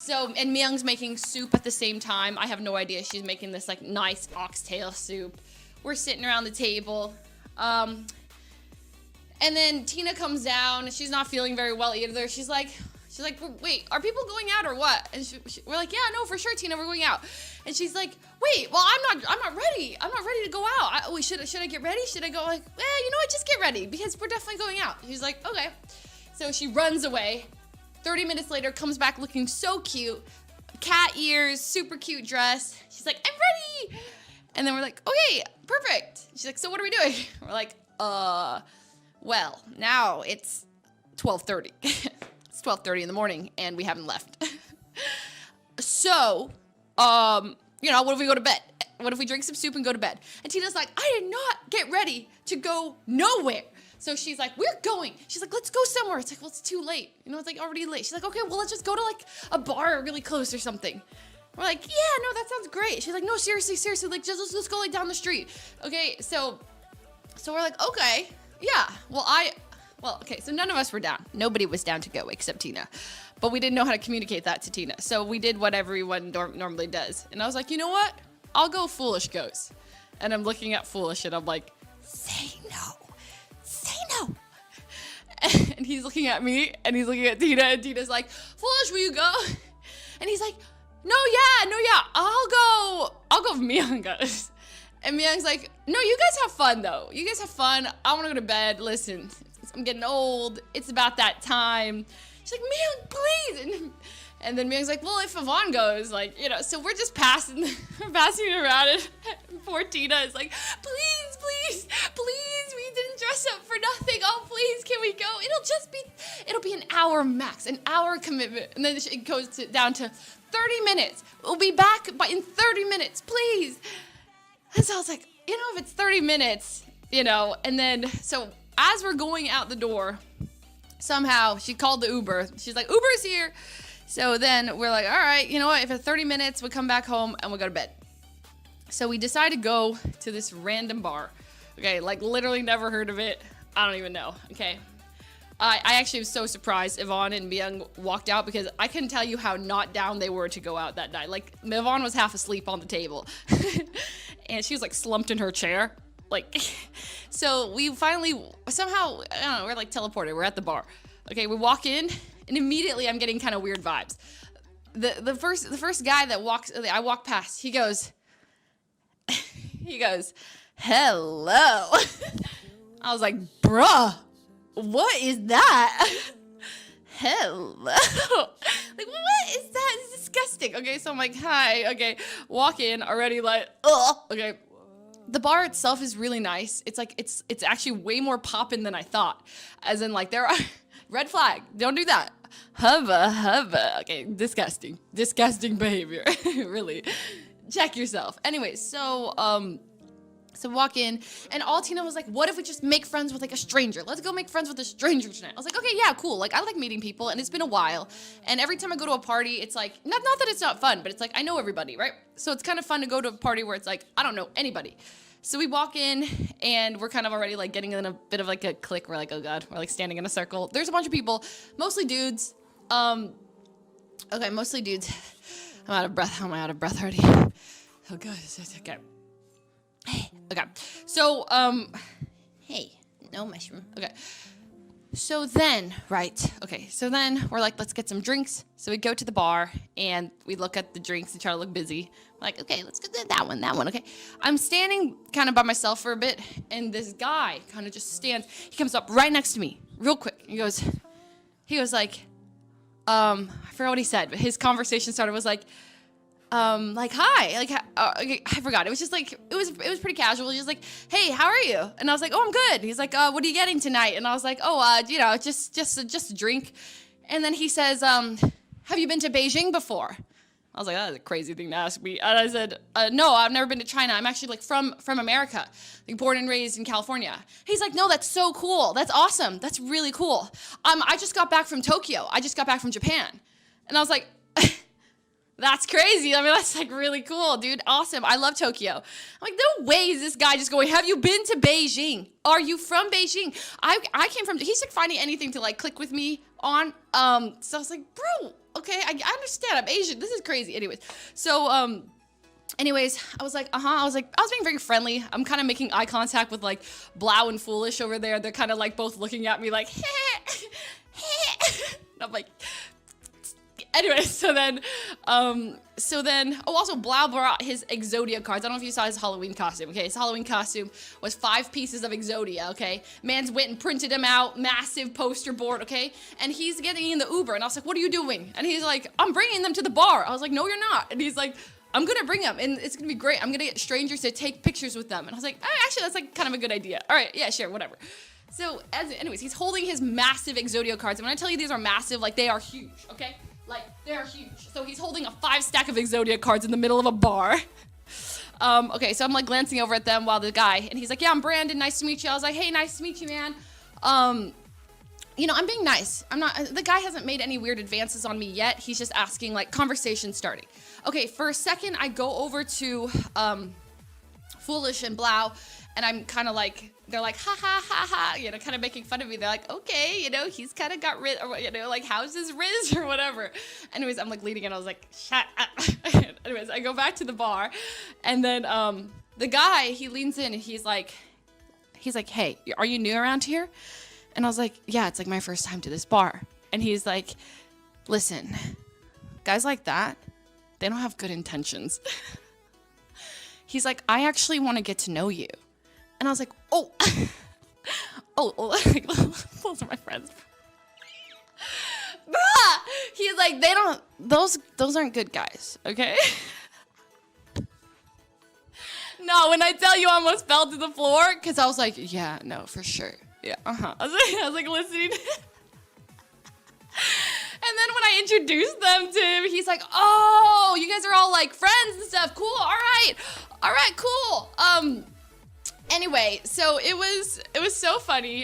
So, and Myung's making soup at the same time. I have no idea. She's making this like nice oxtail soup. We're sitting around the table. And then Tina comes down. She's not feeling very well either. She's like, wait, are people going out or what? And we're like, yeah, no, for sure, Tina, we're going out. And she's like, wait, well, I'm not ready. I'm not ready to go out. Should I get ready? Should I go like, you know what, just get ready because we're definitely going out. She's like, okay. So she runs away. 30 minutes later, comes back looking so cute. Cat ears, super cute dress. She's like, I'm ready. And then we're like, okay, perfect. She's like, so what are we doing? We're like, well, now it's 12:30. It's 12:30 in the morning and we haven't left. So, what if we go to bed? What if we drink some soup and go to bed? And Tina's like, I did not get ready to go nowhere. So she's like, we're going. She's like, let's go somewhere. It's like, well, it's too late. It's like already late. She's like, okay, well, let's just go to like a bar really close or something. We're like, yeah, no, that sounds great. She's like, no, seriously, like, just let's go like down the street. Okay, so we're like, okay, yeah. Okay, so none of us were down. Nobody was down to go except Tina. But we didn't know how to communicate that to Tina. So we did what everyone normally does. And I was like, you know what? I'll go Foolish goes. And I'm looking at Foolish and I'm like, say no. And he's looking at me and he's looking at Tina and Tina's like, Foolish, will you go? And he's like, no, yeah, I'll go if Myung goes. And Myung's like, no, you guys have fun though. You guys have fun. I want to go to bed. Listen, I'm getting old. It's about that time. She's like, Myung, please. And then Myung's like, well, if Yvonne goes, like, so we're just passing around and poor Tina is like, please, we didn't dress up for nothing. Oh, please, can we go? It'll be an hour max, an hour commitment. And then it goes down to 30 minutes. We'll be back in 30 minutes, please. And so I was like, if it's 30 minutes, and then, so as we're going out the door, somehow she called the Uber. She's like, Uber's here. So then we're like, all right, you know what? If it's 30 minutes, we'll come back home and we'll go to bed. So we decide to go to this random bar. Okay, like literally never heard of it. I don't even know, okay? I actually was so surprised Yvonne and Myung walked out because I couldn't tell you how not down they were to go out that night. Like, Yvonne was half asleep on the table. And she was like slumped in her chair. Like, so we finally, somehow, I don't know, we're like teleported. We're at the bar. Okay, we walk in. And immediately I'm getting kind of weird vibes. The first guy that I walk past, he goes, hello. I was like, bruh, what is that? Hello. Like, what is that? It's disgusting. Okay, so I'm like, hi. Okay, walk in already like, ugh. Okay. The bar itself is really nice. It's like, it's actually way more poppin' than I thought. As in like, there are, red flag, don't do that. Hubba. Okay, disgusting behavior. Really, check yourself. Anyway, so walk in, and all Tina was like, what if we just make friends with like a stranger? Let's go make friends with a stranger tonight. I was like, okay, yeah, cool. Like, I like meeting people, and it's been a while. And every time I go to a party, it's like, not that it's not fun, but it's like, I know everybody, right? So it's kind of fun to go to a party where it's like, I don't know anybody. So we walk in, and we're kind of already like getting in a bit of like a clique. We're like, oh God, we're like standing in a circle. There's a bunch of people, mostly dudes. Okay, mostly dudes. I'm out of breath. How am I out of breath already? Oh God, okay. Okay, so, hey, no mushroom. Okay, so then, so then we're like, let's get some drinks. So we go to the bar, and we look at the drinks and try to look busy. Like, okay, let's get that one, okay. I'm standing kind of by myself for a bit, and this guy kind of just stands. He comes up right next to me, real quick. He goes like, I forgot what he said, but his conversation started was like hi, like, okay, I forgot. It was just like, it was pretty casual. He was like, hey, how are you? And I was like, oh, I'm good. He's like, what are you getting tonight? And I was like, oh, just a drink. And then he says, have you been to Beijing before? I was like, that is a crazy thing to ask me. And I said, no, I've never been to China. I'm actually like from America, like born and raised in California. He's like, no, that's so cool. That's awesome. That's really cool. I just got back from Tokyo. I just got back from Japan. And I was like, that's crazy. I mean, that's like really cool, dude. Awesome. I love Tokyo. I'm like, no way is this guy just going, have you been to Beijing? Are you from Beijing? I came from, he's like finding anything to like click with me on. So I was like, bro, okay, I understand. I'm Asian. This is crazy. Anyways, so, anyways, I was like, I was being very friendly. I'm kind of making eye contact with like Blau and Foolish over there. They're kind of like both looking at me like, and I'm like, anyway, so then, oh, also Blau brought his Exodia cards. I don't know if you saw his Halloween costume, okay? His Halloween costume was 5 pieces of Exodia, okay? Mans went and printed them out, massive poster board, okay? And he's getting in the Uber, and I was like, what are you doing? And he's like, I'm bringing them to the bar. I was like, no, you're not. And he's like, I'm gonna bring them, and it's gonna be great. I'm gonna get strangers to take pictures with them. And I was like, actually, that's like kind of a good idea. All right, yeah, sure, whatever. So, anyways, he's holding his massive Exodia cards. And when I tell you these are massive, like, they are huge, okay? Like, they are huge. So he's holding a 5 stack of Exodia cards in the middle of a bar. Okay, so I'm like glancing over at them while the guy, and he's like, yeah, I'm Brandon, nice to meet you. I was like, hey, nice to meet you, man. You know, I'm being nice. The guy hasn't made any weird advances on me yet. He's just asking, like, conversation starting. Okay, for a second, I go over to, Foolish and Blau, and I'm kind of like, they're like, ha, ha, ha, ha, you know, kind of making fun of me. They're like, okay, you know, he's kind of got rid, or, you know, like, how's his Riz or whatever. Anyways, I'm like leading and I was like, shut up. Anyways, I go back to the bar, and then, the guy, he leans in and he's like, hey, are you new around here? And I was like, yeah, it's like my first time to this bar. And he's like, listen, guys like that, they don't have good intentions. He's like, I actually want to get to know you. And I was like, oh, like, those are my friends. He's like, those aren't good guys, okay? No, when I tell you I almost fell to the floor, because I was like, yeah, no, for sure. Yeah, I was like listening. And then when I introduced them to him, he's like, oh, you guys are all like friends and stuff. Cool, all right, cool. Anyway, so it was so funny.